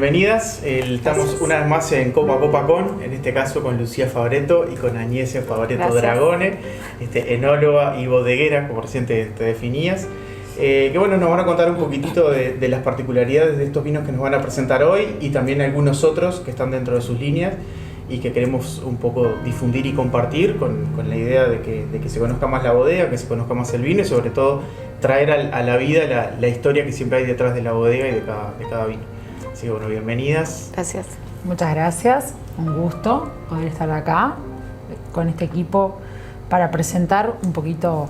bienvenidas. Estamos una vez más en Copa Con, en este caso con Lucía Fabretto y con Agnese Fabretto Dragone, enóloga y bodeguera, como recién te definías. Que bueno, nos van a contar un poquitito de las particularidades de estos vinos que nos van a presentar hoy y también algunos otros que están dentro de sus líneas y que queremos un poco difundir y compartir con la idea de que se conozca más la bodega, que se conozca más el vino y sobre todo traer a la vida la historia que siempre hay detrás de la bodega y de cada vino. Así que bueno, bienvenidas. Gracias. Muchas gracias, un gusto poder estar acá con este equipo para presentar un poquito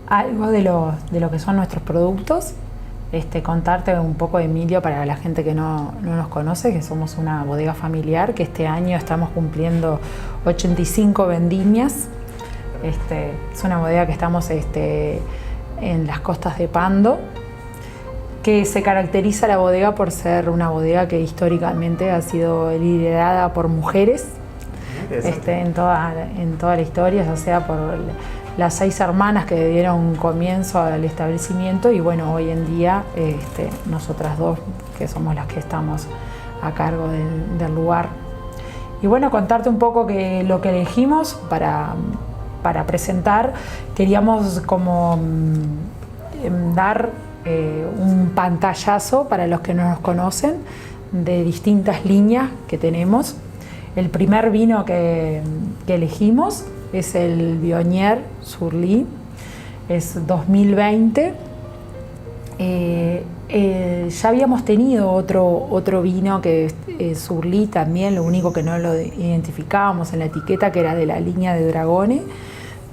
algo de lo que son nuestros productos. Contarte un poco de Emilio para la gente que no nos conoce, que somos una bodega familiar, que este año estamos cumpliendo 85 vendimias. Es una bodega que estamos en las costas de Pando, que se caracteriza la bodega por ser una bodega que históricamente ha sido liderada por mujeres en toda la historia, o sea, por las 6 hermanas que dieron comienzo al establecimiento y bueno, hoy en día nosotras dos, que somos las que estamos a cargo del lugar. Y bueno, contarte un poco que lo que elegimos para presentar, queríamos como dar un pantallazo para los que no nos conocen de distintas líneas que tenemos. El primer vino que elegimos es el Viognier Surly, es 2020. Ya habíamos tenido otro vino que es Surly también, lo único que no lo identificábamos en la etiqueta, que era de la línea de Dragone,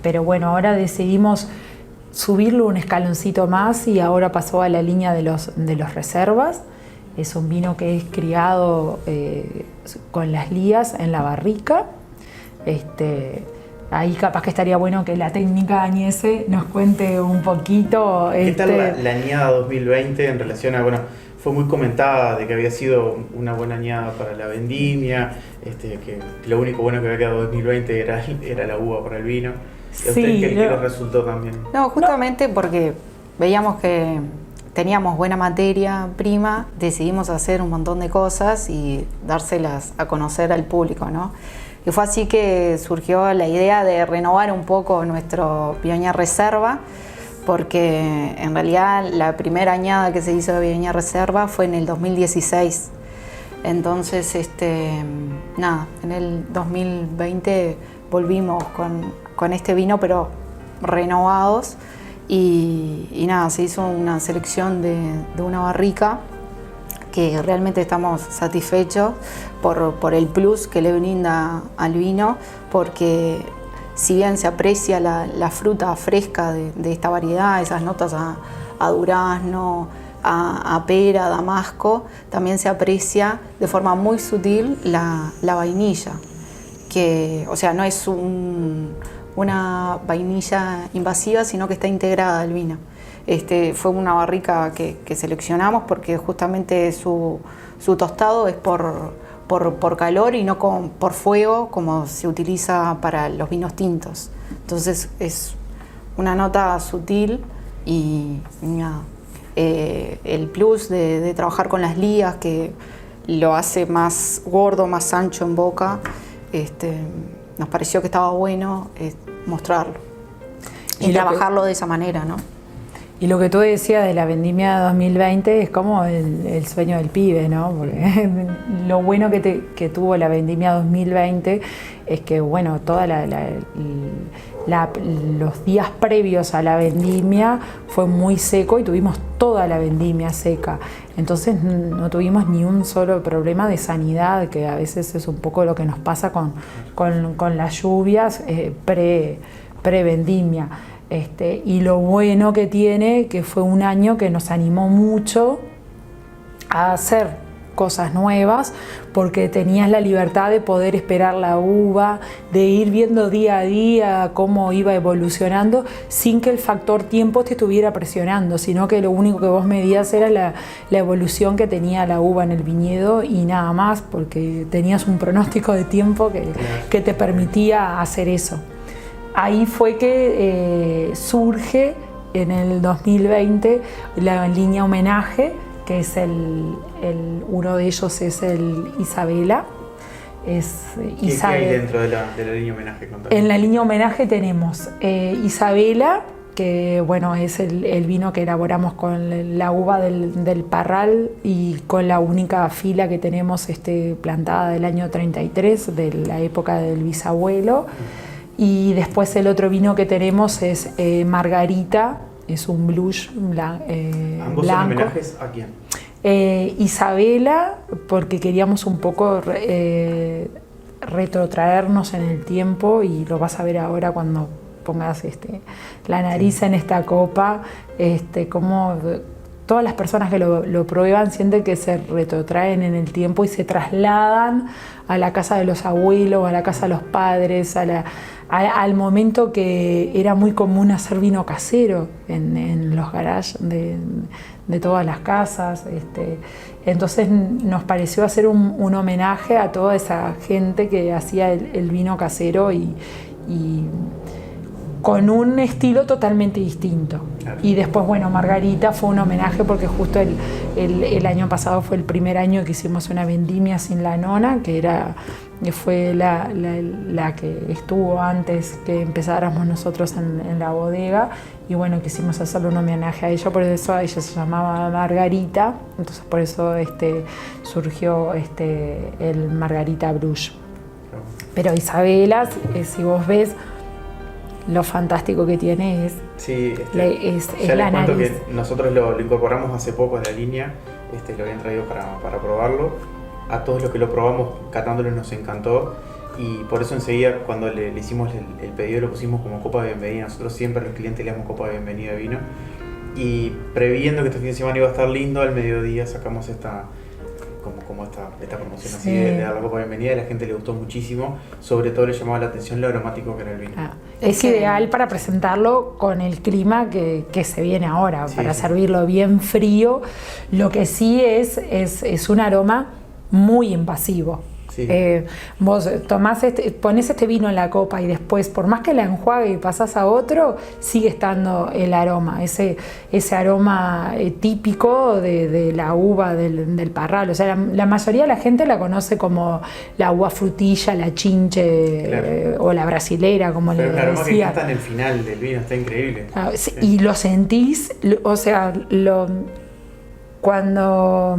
pero bueno, ahora decidimos subirlo un escaloncito más y ahora pasó a la línea de los reservas. Es un vino que es criado con las lías en la barrica. Ahí capaz que estaría bueno que la técnica Agnese nos cuente un poquito. ¿Qué tal la añada 2020 en relación a, bueno, fue muy comentada de que había sido una buena añada para la vendimia, que lo único bueno que había quedado 2020 era la uva para el vino? ¿Y a usted qué les resultó también? No, justamente porque veíamos que teníamos buena materia prima, decidimos hacer un montón de cosas y dárselas a conocer al público, ¿no? Y fue así que surgió la idea de renovar un poco nuestro Viognier Reserva, porque en realidad la primera añada que se hizo de Viognier Reserva fue en el 2016. Entonces, en el 2020 volvimos con este vino, pero renovados. Y nada, se hizo una selección de una barrica que realmente estamos satisfechos por el plus que le brinda al vino, porque si bien se aprecia la fruta fresca de esta variedad, esas notas a durazno, a pera, a damasco, también se aprecia de forma muy sutil la vainilla, que, o sea, no es una vainilla invasiva, sino que está integrada al vino. Fue una barrica que seleccionamos porque justamente su tostado es por calor y no por fuego, como se utiliza para los vinos tintos. Entonces es una nota sutil y nada. El plus de trabajar con las lías, que lo hace más gordo, más ancho en boca, nos pareció que estaba bueno mostrarlo y trabajarlo de esa manera, ¿no? Y lo que tú decías de la vendimia 2020 es como el sueño del pibe, ¿no? Porque lo bueno que tuvo la vendimia 2020 es que, bueno, toda los días previos a la vendimia fue muy seco y tuvimos toda la vendimia seca. Entonces no tuvimos ni un solo problema de sanidad, que a veces es un poco lo que nos pasa con las lluvias pre-vendimia. Y lo bueno que tiene, que fue un año que nos animó mucho a hacer cosas nuevas, porque tenías la libertad de poder esperar la uva, de ir viendo día a día cómo iba evolucionando sin que el factor tiempo te estuviera presionando, sino que lo único que vos medías era la evolución que tenía la uva en el viñedo y nada más, porque tenías un pronóstico de tiempo que te permitía hacer eso. Ahí fue que surge en el 2020 la línea homenaje, que es uno de ellos es el Isabela. ¿Qué hay dentro de la línea homenaje? En la línea homenaje tenemos Isabela, que bueno, es el vino que elaboramos con la uva del Parral y con la única fila que tenemos plantada del año 33, de la época del bisabuelo. Y después el otro vino que tenemos es Margarita, es un blush blanco. ¿Ambos son homenajes a quién? Isabela, porque queríamos un poco retrotraernos en el tiempo, y lo vas a ver ahora cuando pongas la nariz en esta copa, como todas las personas que lo prueban sienten que se retrotraen en el tiempo y se trasladan a la casa de los abuelos, a la casa de los padres, al momento que era muy común hacer vino casero en los garages de todas las casas. Entonces nos pareció hacer un homenaje a toda esa gente que hacía el vino casero y con un estilo totalmente distinto. Claro. Y después, bueno, Margarita fue un homenaje porque justo el año pasado fue el primer año que hicimos una vendimia sin la nona, que fue la que estuvo antes que empezáramos nosotros en la bodega, y bueno, quisimos hacerle un homenaje a ella, por eso ella se llamaba Margarita, entonces por eso surgió el Margarita Brush. Pero Isabela, si vos ves, lo fantástico que tiene es, sí, es ya la les cuento nariz. que nosotros lo incorporamos hace poco en la línea, lo habían traído para probarlo. A todos los que lo probamos catándolo nos encantó, y por eso enseguida cuando le hicimos el pedido lo pusimos como copa de bienvenida. Nosotros siempre a los clientes le damos copa de bienvenida de vino, y previendo que este fin de semana iba a estar lindo, al mediodía sacamos esta promoción así de dar la copa de bienvenida, y a la gente le gustó muchísimo. Sobre todo le llamaba la atención lo aromático que era el vino. Es ideal para presentarlo con el clima que se viene ahora, sí, para servirlo bien frío. Lo que sí es un aroma muy invasivo. Sí. Vos ponés este vino en la copa y después, por más que la enjuague y pasás a otro, sigue estando el aroma, ese aroma típico de la uva del Parral. O sea, la mayoría de la gente la conoce como la uva frutilla, la chinche, claro, o la brasilera, como le decía. Pero el aroma que está en el final del vino está increíble. Sí. Y lo sentís, o sea, cuando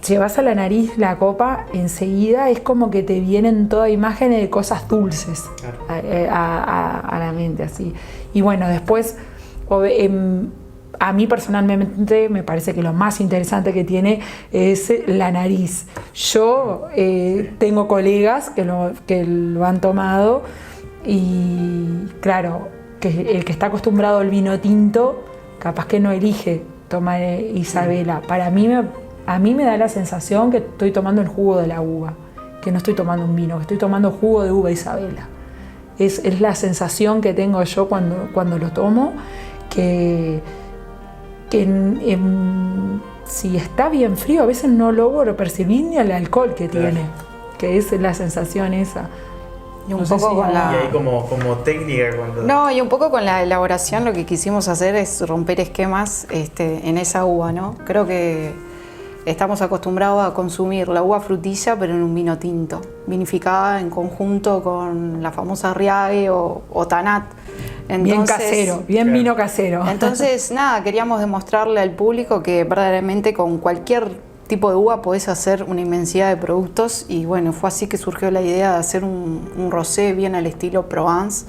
llevas a la nariz la copa, enseguida es como que te vienen todas imágenes de cosas dulces, claro, a la mente, así. Y bueno, después, a mí personalmente me parece que lo más interesante que tiene es la nariz. Yo tengo colegas que lo han tomado, y claro, que el que está acostumbrado al vino tinto, capaz que no elige tomar Isabela. A mí me da la sensación que estoy tomando el jugo de la uva, que no estoy tomando un vino, que estoy tomando jugo de uva Isabela. Es la sensación que tengo yo cuando lo tomo, que si está bien frío a veces no logro percibir ni el alcohol que tiene, que es la sensación esa. Y un poco con la... Y ahí como técnica cuando... No, y un poco con la elaboración lo que quisimos hacer es romper esquemas en esa uva, ¿no? Creo que estamos acostumbrados a consumir la uva frutilla, pero en un vino tinto, vinificada en conjunto con la famosa Riage o Tanat. Entonces, bien casero, bien vino casero. Entonces, nada, queríamos demostrarle al público que verdaderamente con cualquier tipo de uva podés hacer una inmensidad de productos, y bueno, fue así que surgió la idea de hacer un rosé bien al estilo Provence,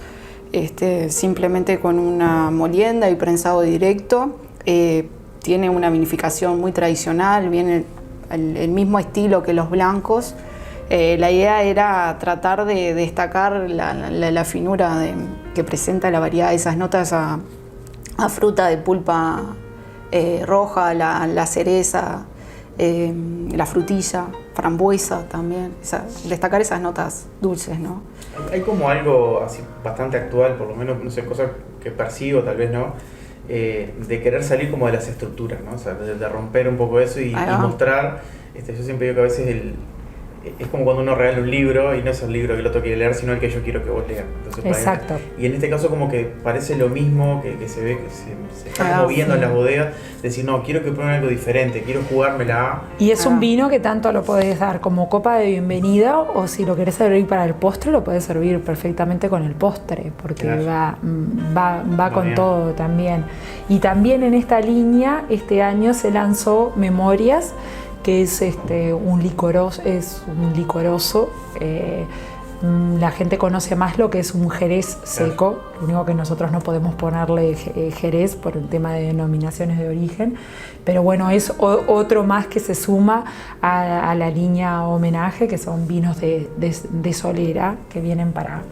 simplemente con una molienda y prensado directo. Tiene una vinificación muy tradicional, viene el mismo estilo que los blancos. La idea era tratar de destacar la finura que presenta la variedad de esas notas a fruta de pulpa roja, la cereza, la frutilla, frambuesa también, destacar esas notas dulces, ¿no? Hay como algo así bastante actual, por lo menos, no sé, cosas que percibo, tal vez no, de querer salir como de las estructuras, ¿no? O sea, de romper un poco eso y mostrar. Yo siempre digo que a veces es como cuando uno regala un libro y no es el libro que el otro quiere leer, sino el que yo quiero que vos leas. Entonces, Exacto. Y en este caso como que parece lo mismo, que se ve que se está moviendo en las bodegas, decir, no, quiero que prueben algo diferente, quiero jugármela. Y es un vino que tanto lo podés dar como copa de bienvenida, o si lo querés servir para el postre, lo podés servir perfectamente con el postre, porque claro, va con todo también. Y también en esta línea, este año se lanzó Memorias, que es un licoroso. La gente conoce más lo que es un jerez seco, lo único que nosotros no podemos ponerle jerez por el tema de denominaciones de origen, pero bueno, es otro más que se suma a la línea homenaje, que son vinos de solera, que vienen para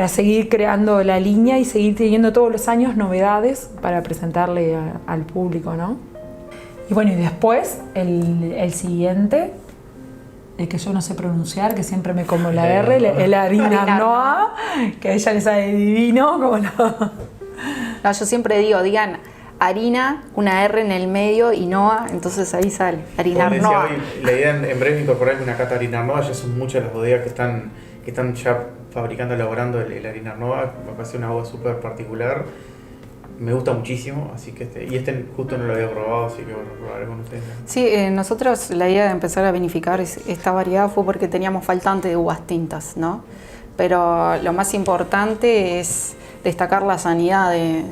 seguir creando la línea y seguir teniendo todos los años novedades para presentarle al público, ¿no? Y bueno, y después el siguiente, el que yo no sé pronunciar, que siempre me como la R, el Arinarnoa, que a ella le sale divino. Como no, yo siempre digan harina, una R en el medio y Noa, entonces ahí sale Arinarnoa. La idea en breve es incorporar una cata Arinarnoa, ya son muchas las bodegas que están ya fabricando, elaborando el Arinarnoa, me parece una uva súper particular. Me gusta muchísimo, así que justo no lo había probado, así que bueno, lo probaré con ustedes. Sí, nosotros la idea de empezar a vinificar esta variedad fue porque teníamos faltante de uvas tintas, ¿no? Pero lo más importante es destacar la sanidad de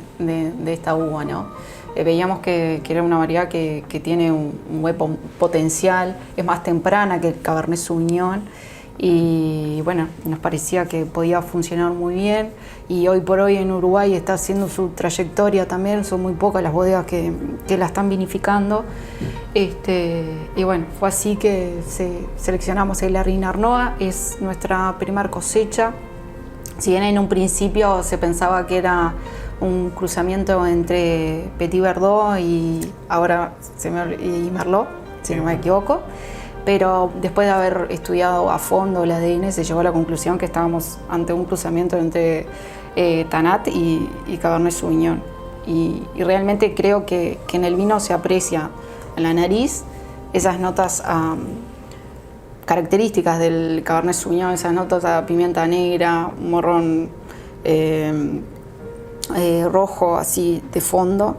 esta uva, ¿no? Veíamos que era una variedad que tiene un buen potencial, es más temprana que el Cabernet Sauvignon, y bueno, nos parecía que podía funcionar muy bien, y hoy por hoy en Uruguay está haciendo su trayectoria también, son muy pocas las bodegas que la están vinificando, y bueno, fue así que seleccionamos el Arinarnoa, es nuestra primera cosecha. Si bien en un principio se pensaba que era un cruzamiento entre Petit Verdot y Merlot, si no me equivoco, pero después de haber estudiado a fondo el ADN se llegó a la conclusión que estábamos ante un cruzamiento entre Tanat y Cabernet Sauvignon. Y realmente creo que en el vino se aprecia en la nariz esas notas características del Cabernet Sauvignon, esas notas a pimienta negra, un morrón rojo así de fondo,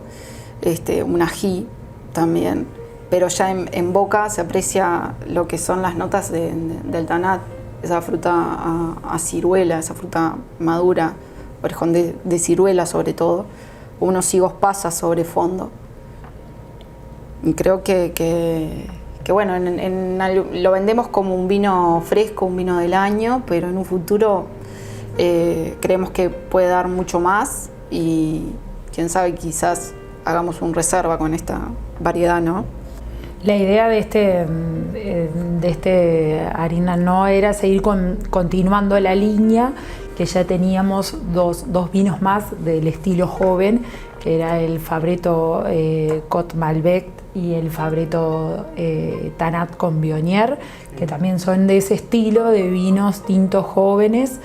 un ají también, pero ya en boca se aprecia lo que son las notas del Tanat, esa fruta a ciruela, esa fruta madura, orejón de ciruela sobre todo, unos higos pasas sobre fondo. Y creo que bueno, lo vendemos como un vino fresco, un vino del año, pero en un futuro creemos que puede dar mucho más y quién sabe, quizás hagamos un reserva con esta variedad, ¿no? La idea de este Arinarnoa era seguir continuando la línea, que ya teníamos dos vinos más del estilo joven, que era el Fabretto Côte Malbec y el Fabretto Tanat con Viognier, que también son de ese estilo de vinos tintos jóvenes,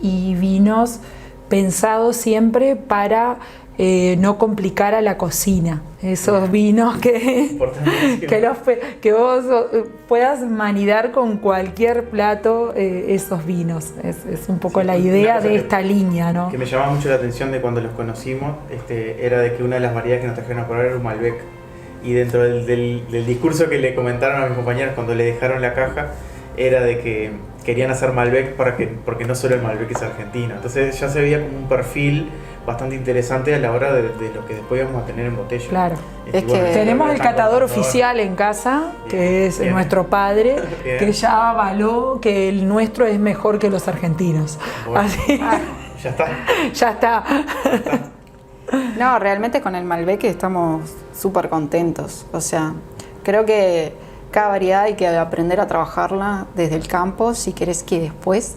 y vinos pensados siempre para no complicar a la cocina. Esos vinos que vos puedas maridar con cualquier plato, esos vinos. Es un poco la idea de esta línea, ¿no? Que me llamaba mucho la atención de cuando los conocimos, era de que una de las variedades que nos trajeron a probar era un Malbec. Y dentro del discurso que le comentaron a mis compañeros cuando le dejaron la caja, era de que querían hacer Malbec porque no solo el Malbec es argentino. Entonces ya se veía como un perfil bastante interesante a la hora de lo que después vamos a tener en botella. Claro. Es que tenemos el catador oficial en casa, que es nuestro padre, que ya avaló que el nuestro es mejor que los argentinos. Bueno, así. Ya está. Ya está. No, realmente con el Malbec estamos súper contentos. O sea, creo que cada variedad hay que aprender a trabajarla desde el campo si querés que después,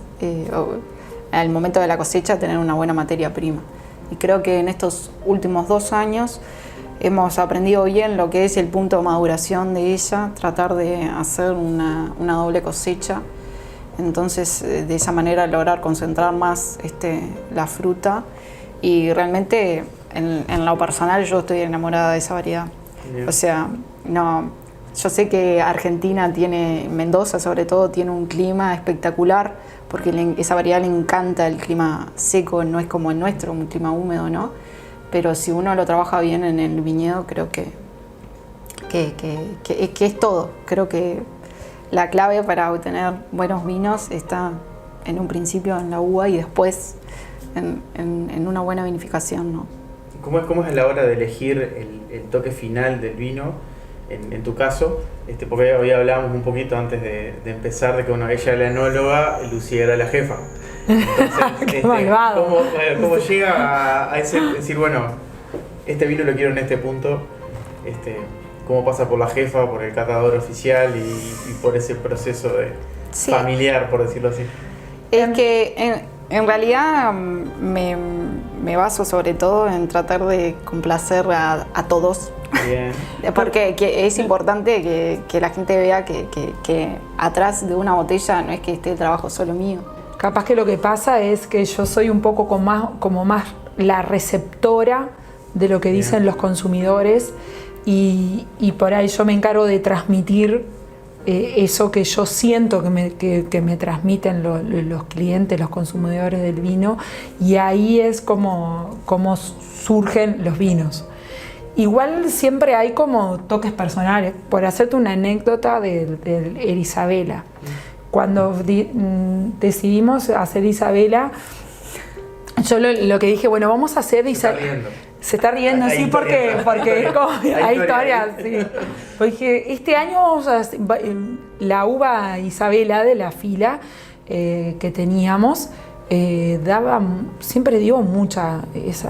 al momento de la cosecha, tener una buena materia prima. Y creo que en estos últimos 2 años hemos aprendido bien lo que es el punto de maduración de ella, tratar de hacer una doble cosecha. Entonces, de esa manera lograr concentrar más la fruta. Y realmente, en lo personal, yo estoy enamorada de esa variedad. Bien. O sea, no, yo sé que Argentina Mendoza sobre todo, tiene un clima espectacular, porque esa variedad le encanta el clima seco, no es como el nuestro, un clima húmedo, ¿no? Pero si uno lo trabaja bien en el viñedo, creo que es todo. Creo que la clave para obtener buenos vinos está en un principio en la uva y después en una buena vinificación, ¿no? ¿Cómo es a la hora de elegir el toque final del vino, en tu caso? Porque hoy hablábamos un poquito antes de empezar de que ella era la enóloga, Lucía era la jefa. Entonces, ¿cómo llega a ese decir, bueno, este vino lo quiero en este punto? ¿Cómo pasa por la jefa, por el catador oficial y por ese proceso familiar, por decirlo así? Es que en realidad me baso sobre todo en tratar de complacer a todos. Bien. Porque es importante que la gente vea que atrás de una botella no es que esté el trabajo solo mío. Capaz que lo que pasa es que yo soy un poco como más la receptora de lo que dicen los consumidores y por ahí yo me encargo de transmitir eso que yo siento que me transmiten los clientes, los consumidores del vino, y ahí es como surgen los vinos. Igual siempre hay como toques personales. Por hacerte una anécdota de Isabela, cuando decidimos hacer Isabela, yo lo que dije, bueno, vamos a hacer Isabela. Se está riendo, sí, porque es como, hay historias, sí. Pues dije, este año vamos a hacer, la uva Isabela de la fila que teníamos, siempre dio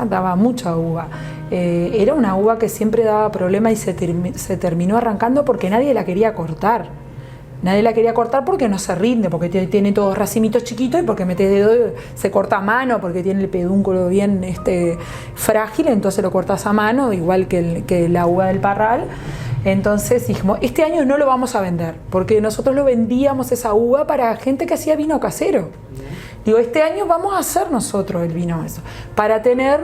daba mucha uva. Era una uva que siempre daba problema y se terminó arrancando porque nadie la quería cortar. Nadie la quería cortar porque no se rinde, porque tiene todos racimitos chiquitos y porque metes dedo, se corta a mano, porque tiene el pedúnculo bien frágil, entonces lo cortas a mano, igual que la uva del Parral. Entonces dijimos, este año no lo vamos a vender, porque nosotros lo vendíamos esa uva para gente que hacía vino casero. Digo, este año vamos a hacer nosotros el vino eso, para tener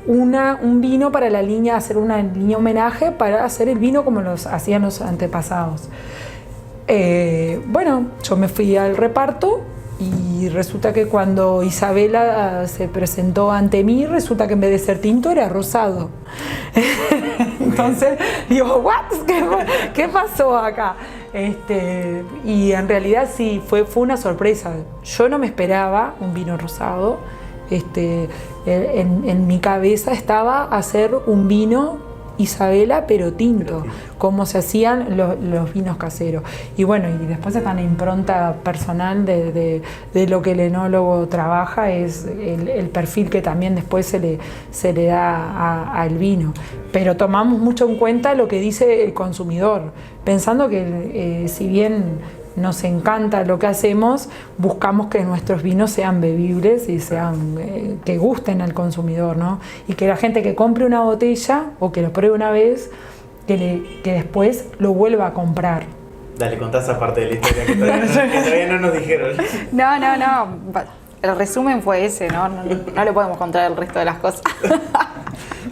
un vino para la línea, hacer una línea homenaje para hacer el vino como los hacían los antepasados. Bueno, yo me fui al reparto y resulta que cuando Isabela se presentó ante mí, resulta que en vez de ser tinto era rosado. Entonces digo, ¿what? ¿Qué pasó acá? Y en realidad sí, fue una sorpresa. Yo no me esperaba un vino rosado. En mi cabeza estaba hacer un vino Isabela, pero tinto, como se hacían los vinos caseros. Y bueno, y después está la impronta personal de lo que el enólogo trabaja, es el perfil que también después se le da al vino. Pero tomamos mucho en cuenta lo que dice el consumidor, pensando que si bien nos encanta lo que hacemos, buscamos que nuestros vinos sean bebibles y que gusten al consumidor, ¿no? Y que la gente que compre una botella o que lo pruebe una vez, que después lo vuelva a comprar. Dale, contá esa parte de la historia que todavía no nos dijeron. No. El resumen fue ese, ¿no? No le podemos contar el resto de las cosas.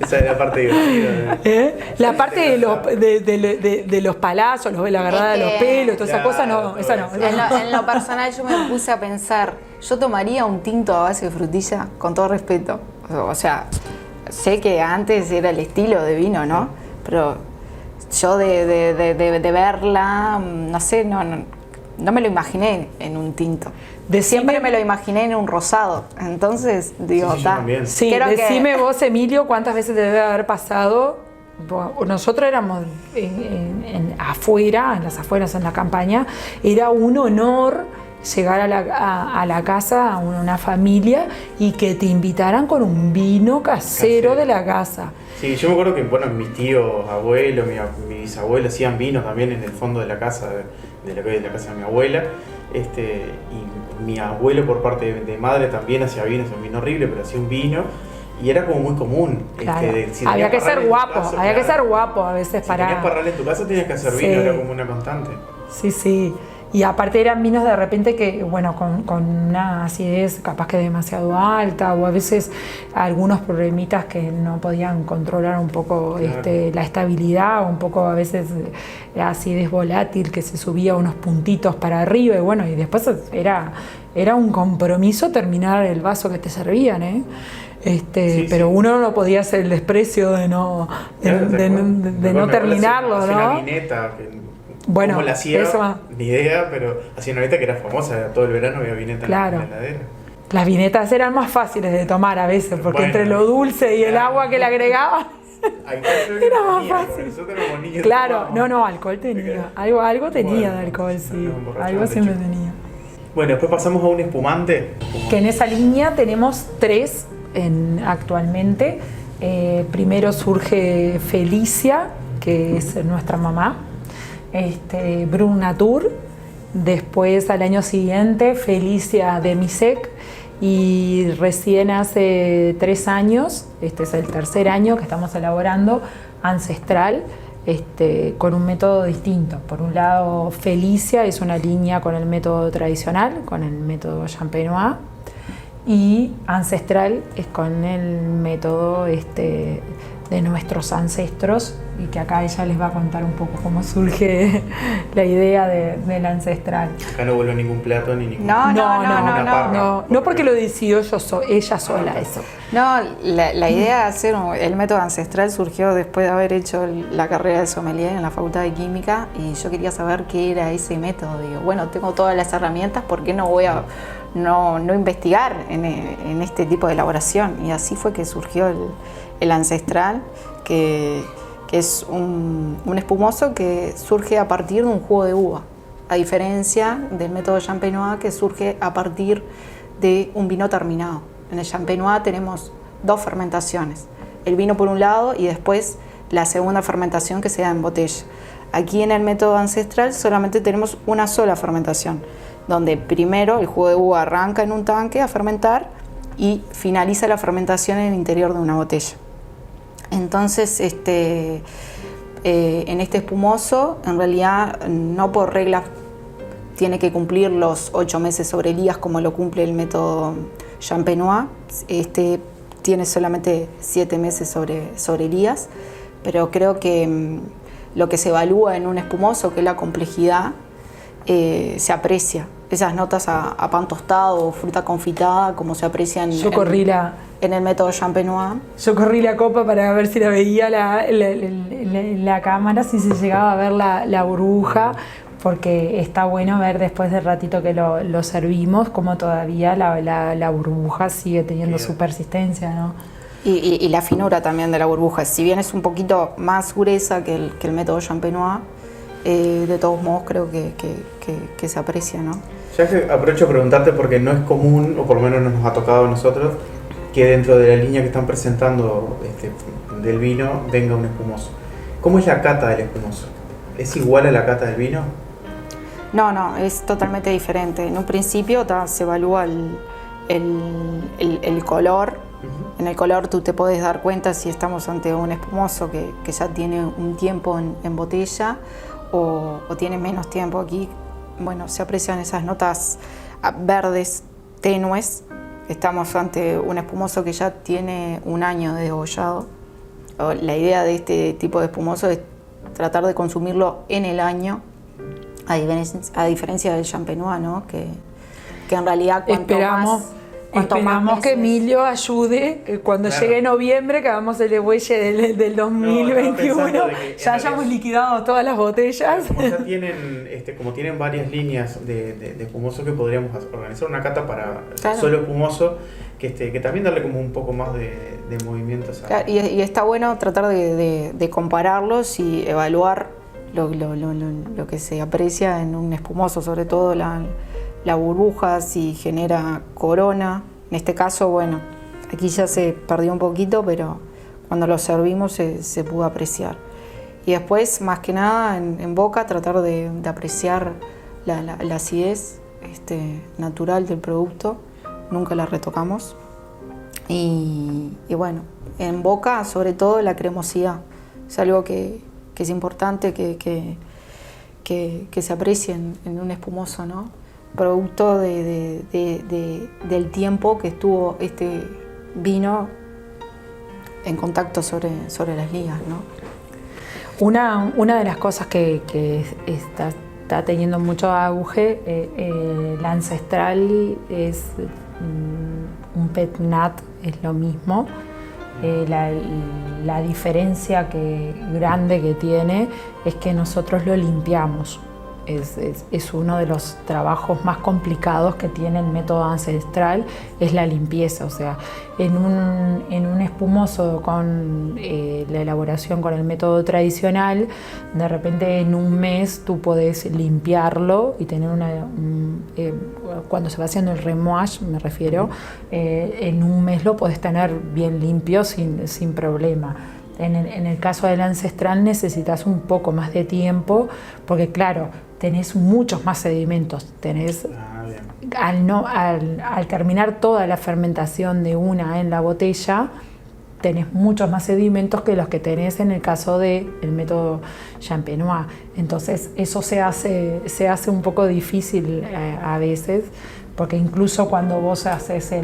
Esa es la parte divertida. La parte de los palazos, la agarrada de los pelos, toda esa cosa, no, esa no. En lo personal yo me puse a pensar, yo tomaría un tinto a base de frutilla, con todo respeto. O sea, sé que antes era el estilo de vino, ¿no? Pero yo de verla, no sé, no me lo imaginé en un tinto. Siempre me lo imaginé en un rosado. Entonces, digo, sí, decime vos, Emilio, cuántas veces te debe haber pasado. Nosotros éramos afuera, en las afueras, en la campaña. Era un honor llegar a la casa, a una familia, y que te invitaran con un vino casero de la casa. Sí, yo me acuerdo que, bueno, mis tíos, abuelos, mi bisabuelo hacían vino también en el fondo de la casa, de la casa de mi abuela. Y mi abuelo por parte de madre también hacía vino, es un vino horrible, pero hacía un vino y era como muy común. Claro. Había que ser guapo, que ser guapo a veces para... Si tenías parral en tu casa tenías que hacer vino, era como una constante. Sí. Y aparte eran vinos de repente que, bueno, con una acidez capaz que demasiado alta, o a veces algunos problemitas que no podían controlar un poco la estabilidad, o un poco a veces la acidez volátil que se subía unos puntitos para arriba, y bueno, y después era un compromiso terminar el vaso que te servían, ¿eh? Pero uno no podía hacer el desprecio de no terminarlo, hacía ¿no? una vineta, bueno, ¿cómo la hacía? Eso, Ni idea, pero hacía una vineta que era famosa, todo el verano había vineta claro. en la heladera. Las vinetas eran más fáciles de tomar a veces, porque entre lo dulce y el agua que le agregaban, era más fácil. Claro, no, alcohol tenía, algo tenía de alcohol, sí, algo siempre tenía. Bueno, después pasamos a un espumante. Que en esa línea tenemos 3 actualmente. Primero surge Felicia, que es nuestra mamá, Brun Natur, después al año siguiente Felicia Demisec, y recién hace 3 años, este es el tercer año que estamos elaborando, Ancestral, con un método distinto. Por un lado, Felicia es una línea con el método tradicional, con el método Champenois, y Ancestral es con el método de nuestros ancestros, y que acá ella les va a contar un poco cómo surge la idea del Ancestral. Acá no vuelve ningún plato ni ningún... No, porque lo decidió ella sola eso. No, la idea de hacer el método Ancestral surgió después de haber hecho la carrera de sommelier en la Facultad de Química, y yo quería saber qué era ese método. Digo, bueno, tengo todas las herramientas, ¿por qué no voy a no investigar en este tipo de elaboración? Y así fue que surgió el Ancestral, que es un espumoso que surge a partir de un jugo de uva, a diferencia del método Champenois, que surge a partir de un vino terminado. En el Champenois tenemos 2 fermentaciones, el vino por un lado y después la segunda fermentación que se da en botella. Aquí en el método Ancestral solamente tenemos una sola fermentación, donde primero el jugo de uva arranca en un tanque a fermentar y finaliza la fermentación en el interior de una botella. Entonces, en este espumoso, en realidad, no por regla tiene que cumplir los 8 meses sobre Elías como lo cumple el método Champenois. Tiene solamente 7 meses sobre Elías, pero creo que lo que se evalúa en un espumoso, que es la complejidad, se aprecia. Esas notas a pan tostado o fruta confitada, como se aprecian en el método Champenois. Yo corrí la copa para ver si la veía la cámara, si se llegaba a ver la burbuja, porque está bueno ver después del ratito que lo servimos, como todavía la burbuja sigue teniendo su persistencia, ¿no? Y la finura también de la burbuja. Si bien es un poquito más gruesa que el método Champenois, de todos modos creo que se aprecia, ¿no? Ya que aprovecho a preguntarte, porque no es común, o por lo menos no nos ha tocado a nosotros, que dentro de la línea que están presentando del vino venga un espumoso. ¿Cómo es la cata del espumoso? ¿Es igual a la cata del vino? No, es totalmente diferente. En un principio se evalúa el color. Uh-huh. En el color tú te puedes dar cuenta si estamos ante un espumoso que ya tiene un tiempo en botella o tiene menos tiempo. Aquí, bueno, se aprecian esas notas verdes tenues. Estamos ante un espumoso que ya tiene un año de degollado. La idea de este tipo de espumoso es tratar de consumirlo en el año, a diferencia del Champenois, ¿no? Que en realidad Esperamos que Emilio ayude cuando llegue noviembre, que hagamos el degüelle del 2021, ya hayamos liquidado todas las botellas. Como ya tienen, como tienen varias líneas de espumoso, que podríamos organizar una cata para solo espumoso, que también darle como un poco más de movimientos. Y está bueno tratar de compararlos y evaluar lo que se aprecia en un espumoso, sobre todo la burbuja, si genera corona. En este caso, bueno, aquí ya se perdió un poquito, pero cuando lo servimos se pudo apreciar. Y después, más que nada, en boca, tratar de apreciar la acidez natural del producto. Nunca la retocamos. Y bueno, en boca, sobre todo, la cremosidad. Es algo que es importante, que que se aprecie en un espumoso, ¿no? Producto del tiempo que estuvo este vino en contacto sobre las ligas, ¿no? Una de las cosas que está teniendo mucho auge, la ancestral es un pet nat, es lo mismo. La diferencia grande que tiene es que nosotros lo limpiamos. Es uno de los trabajos más complicados que tiene el método ancestral, es la limpieza. O sea, en un espumoso con la elaboración con el método tradicional, de repente en un mes tú podés limpiarlo y tener cuando se va haciendo el remouage, me refiero, en un mes lo podés tener bien limpio sin problema. En el caso del ancestral necesitas un poco más de tiempo porque, claro, tenés muchos más sedimentos. Al terminar toda la fermentación de una en la botella, tenés muchos más sedimentos que los que tenés en el caso del método Champenois. Entonces eso se hace un poco difícil a veces, porque incluso cuando vos haces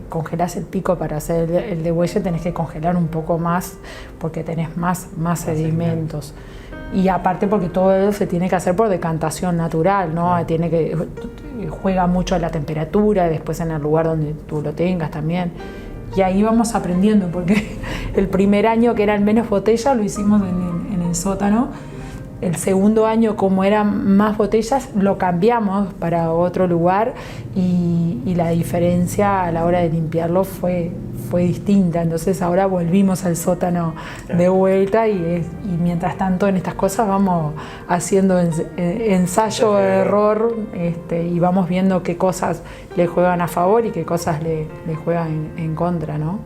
congelás el pico para hacer el degüelle, tenés que congelar un poco más porque tenés más sedimentos. Y aparte porque todo eso se tiene que hacer por decantación natural, ¿no? Juega mucho la temperatura, después en el lugar donde tú lo tengas también. Y ahí vamos aprendiendo, porque el primer año que eran menos botellas lo hicimos en el sótano. El segundo año, como eran más botellas, lo cambiamos para otro lugar y la diferencia a la hora de limpiarlo fue distinta. Entonces ahora volvimos al sótano de vuelta y mientras tanto en estas cosas vamos haciendo ensayo, error, y vamos viendo qué cosas le juegan a favor y qué cosas le juegan en contra, ¿no?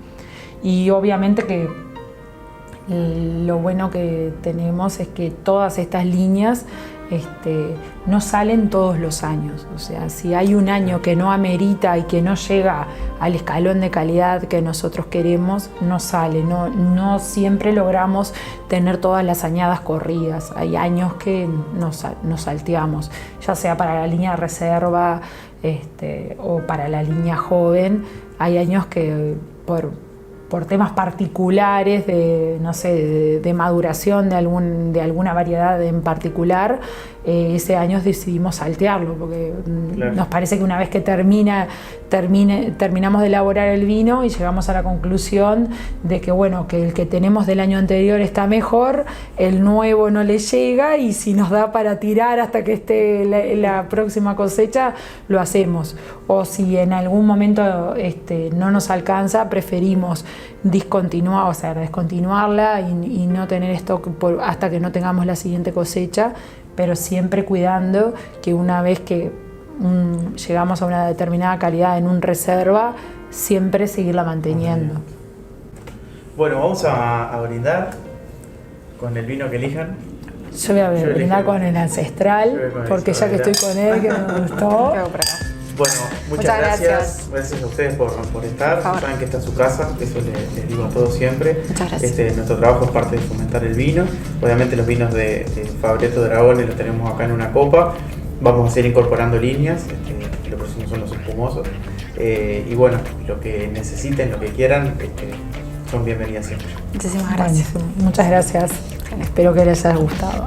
Y obviamente que lo bueno que tenemos es que todas estas líneas no salen todos los años. O sea, si hay un año que no amerita y que no llega al escalón de calidad que nosotros queremos, no sale. No siempre logramos tener todas las añadas corridas. Hay años que nos salteamos, ya sea para la línea reserva o para la línea joven. Hay años que por temas particulares de maduración de alguna variedad en particular, ese año decidimos saltearlo, porque nos parece que una vez que terminamos de elaborar el vino y llegamos a la conclusión de que, bueno, que el que tenemos del año anterior está mejor, el nuevo no le llega, y si nos da para tirar hasta que esté la próxima cosecha, lo hacemos. O si en algún momento no nos alcanza, preferimos descontinuarla y no tener stock hasta que no tengamos la siguiente cosecha, pero siempre cuidando que una vez que llegamos a una determinada calidad en un reserva, siempre seguirla manteniendo. Bueno, vamos a brindar con el vino que elijan. Yo voy a brindar con el ancestral, porque ya que estoy con él, que me gustó. Bueno, muchas gracias. Gracias a ustedes por estar. Saben que esta es su casa, eso les digo a todos siempre. Muchas gracias. Nuestro trabajo es parte de fomentar el vino. Obviamente los vinos de Fabretto Dragone los tenemos acá en una copa. Vamos a seguir incorporando líneas. Lo próximo son los espumosos. Y bueno, lo que necesiten, lo que quieran, son bienvenidas siempre. Muchísimas gracias. Buenísimo. Muchas gracias. Espero que les haya gustado.